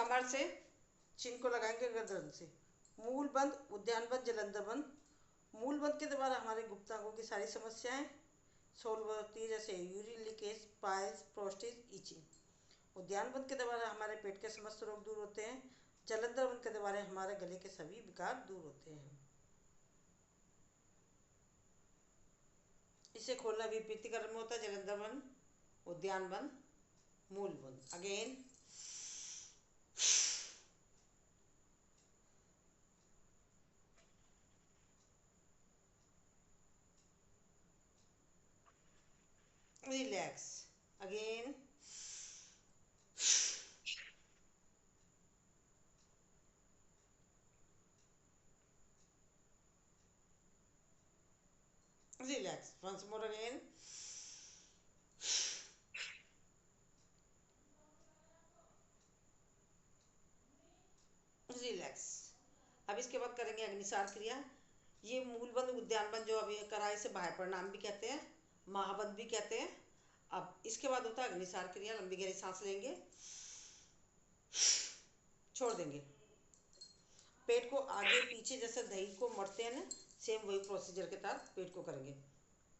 कमर से, चिन्ह को लगाएंगे गर्दन से। मूलबंध, उद्यानबंध, जलंधरबंध। मूलबंध के द्वारा हमारे गुप्तांगों की सारी समस्याएं सोल्व होती है, जैसे urine leakage, piles, prostate, itching. उद्यानबंध के द्वारा हमारे पेट के समस्त रोग दूर होते हैं। जलंधरबंध के द्वारा हमारे गले के सभी विकार दूर होते हैं। इसे खोलना भी प्रीतिकर्म में होता है। जलंधरबंध, उद्यानबंध, मूलबंध। Again relax. Again relax. Once more again. Relax. अब इसके बाद करेंगे अग्निसार क्रिया। ये मूलबंध, उद्यानबंध जो अभी करा, इसे बाह्य परिणाम भी कहते हैं, महाबंध भी कहते हैं। अब इसके बाद होता है अग्निसार क्रिया। लंबी गहरी सांस लेंगे, छोड़ देंगे। पेट को आगे पीछे जैसे दही को मरते हैं ना, सेम वही प्रोसीजर के तहत पेट को करेंगे।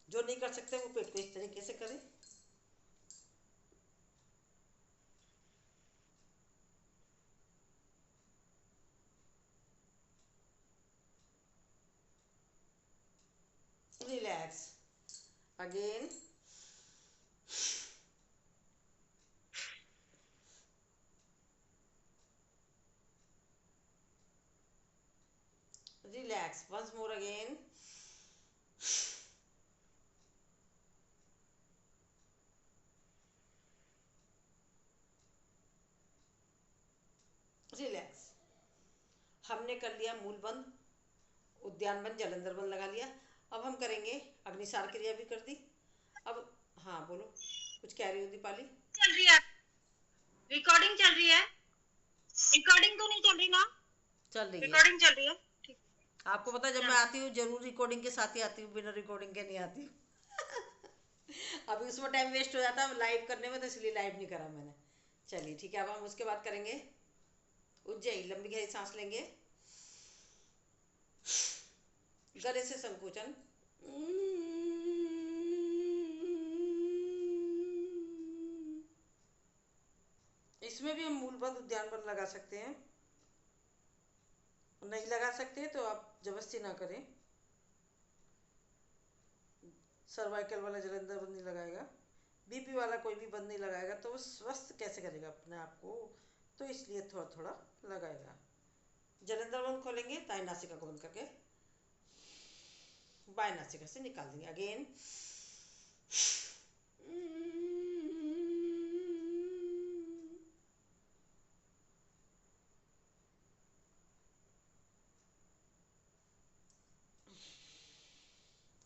जो नहीं कर सकते वो पेट को इस तरीके से करें। Relax. Again relax. Once more again. Relax. हमने कर लिया मूलबंध, उद्यानबंध, जलंधरबंध लगा लिया। अब हम करेंगे अग्निसार क्रिया भी कर दी। अब हाँ बोलो, कुछ कह रही हो दीपाली? चल रही है, रिकॉर्डिंग चल रही है। रिकॉर्डिंग तो नहीं चल रही ना? चल रही है, रिकॉर्डिंग चल रही है। ठीक। आपको पता है जब मैं आती हूँ जरूर रिकॉर्डिंग के साथ ही आती हूँ, बिना रिकॉर्डिंग के नहीं आती हूँ अभी उसमें टाइम वेस्ट हो जाता है लाइव करने में, तो इसलिए लाइव नहीं करा मैंने। चलिए ठीक है, अब हम उसके बाद करेंगे उज्जयी। लंबी गहरी सांस लेंगे, गले से संकोचन। इसमें भी हम मूलबंध, उद्यानबंध लगा सकते हैं। नहीं लगा सकते तो आप जबरदस्ती ना करें। सर्वाइकल वाला जलंधर बंद नहीं लगाएगा, बीपी वाला कोई भी बंद नहीं लगाएगा, तो वो स्वस्थ कैसे करेगा अपने आप को, तो इसलिए थोड़ा थोड़ा लगाएगा। जलंधर बंद खोलेंगे दाएं नासिका को बंद करके, बाएं नासिका से निकाल देंगे। अगेन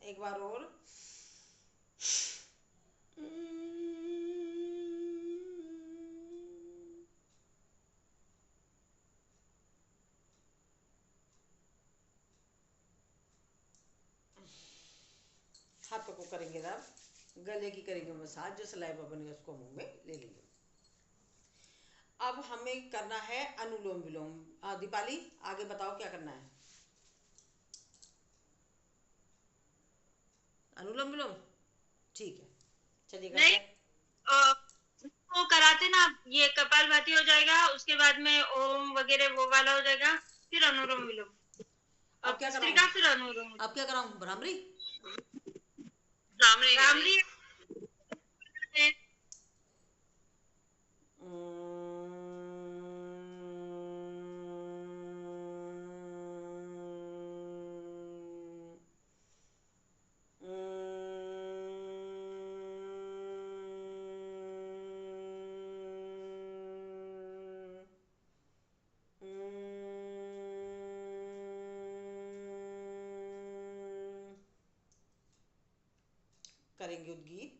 एक बार और। हाथों को करेंगे रब, गले की करेंगे मसाज, जो सलाइवा बनेगा उसको मुंह में ले लेंगे। अब हमें करना है अनुलोम विलोम। दीपाली आगे बताओ क्या करना है? अनुलोम विलोम, ठीक है, चलिए नहीं, वो कराते ना, ये कपालभाति हो जाएगा, उसके बाद में ओम वगैरह वो वाला हो जाएगा, फिर अनुलोम विलोम। अब क्या कराऊं? फिर अनुलोम। अब क्या कराऊं? भ्रामरी, रामरी रामरी। करेंगे उद्गीत।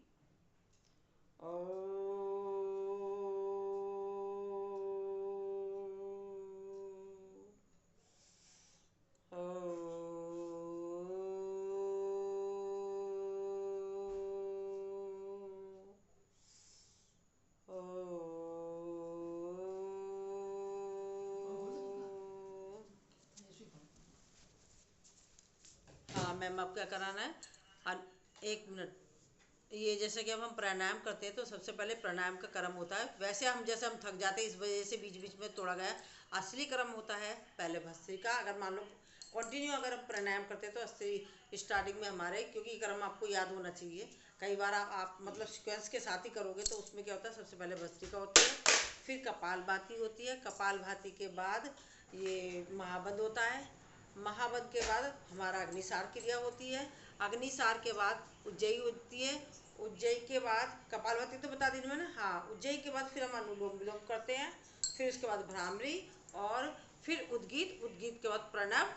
मैम, आप क्या कराना है? 1 मिनट। ये जैसे कि अब हम प्राणायाम करते हैं तो सबसे पहले प्राणायाम का क्रम होता है। वैसे हम जैसे हम थक जाते हैं इस वजह से बीच बीच में तोड़ा गया। असली क्रम होता है पहले भस्त्रिका। अगर मान लो कंटिन्यू अगर हम प्राणायाम करते हैं तो असली स्टार्टिंग में हमारे, क्योंकि क्रम आपको याद होना चाहिए। कई बार आप मतलब सिक्वेंस के साथ ही करोगे तो उसमें क्या होता है, सबसे पहले भस्त्रिका होती है, फिर कपालभाति होती है, कपालभाति के बाद ये महाबंध होता है, महाबंध के बाद हमारा अग्निसार क्रिया होती है, अग्निसार के बाद उज्जयी होती है, उज्जयी के बाद कपालभाति तो बता दी मैंने, हाँ। उज्जयी के बाद फिर हम अनुलोम विलोम करते हैं, फिर उसके बाद भ्रामरी, और फिर उद्गीत, उद्गीत के बाद प्रणव।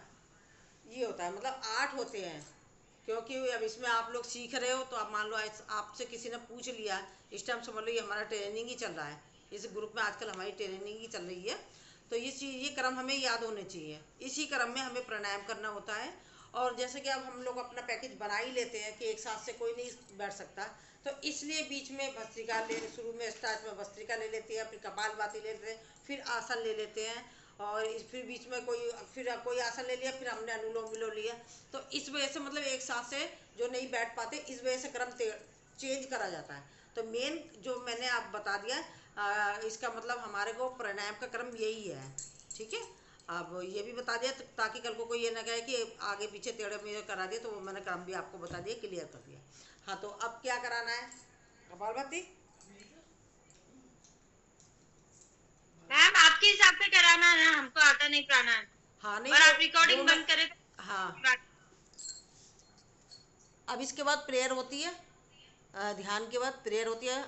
ये होता है, मतलब 8 होते हैं। क्योंकि अब इसमें आप लोग सीख रहे हो तो आप मान लो आपसे किसी ने पूछ लिया, इस टाइम समझ लो ये हमारा ट्रेनिंग ही चल रहा है। इस ग्रुप में आजकल हमारी ट्रेनिंग ही चल रही है, तो ये चीज़, ये क्रम हमें याद होने चाहिए। इसी क्रम में हमें प्राणायाम करना होता है। और जैसे कि अब हम लोग अपना पैकेज बना ही लेते हैं कि एक साथ से कोई नहीं बैठ सकता, तो इसलिए बीच में भस्त्रिका ले, शुरू में स्टार्ट में भस्त्रिका ले लेते हैं, फिर कपालभाति ले लेते हैं, फिर आसन ले लेते हैं, और फिर बीच में कोई आसन ले लिया, फिर हमने अनुलोम विलोम लिया। तो इस वजह से मतलब एक साथ से जो नहीं बैठ पाते, इस वजह से क्रम चेंज करा जाता है। तो मेन जो मैंने आप बता दिया, इसका मतलब हमारे को प्राणायाम का क्रम यही है। ठीक है, अब ये भी बता दिया ताकि कल को कोई ये ना कहे कि आगे पीछे टेढ़े मेढ़े करा दिए, तो वो मैंने क्रम भी आपको बता दिया, क्लियर कर दिया। हाँ, तो अब क्या कराना है? कपालभाति। मैम आपके हिसाब से कराना है ना, हमको आता नहीं प्राणायाम। हाँ, नहीं और तो आप रिकॉर्डिंग बंद करें तो हाँ, अब इसके बाद प्रेयर होती है, ध्यान के बाद प्रेयर होती है।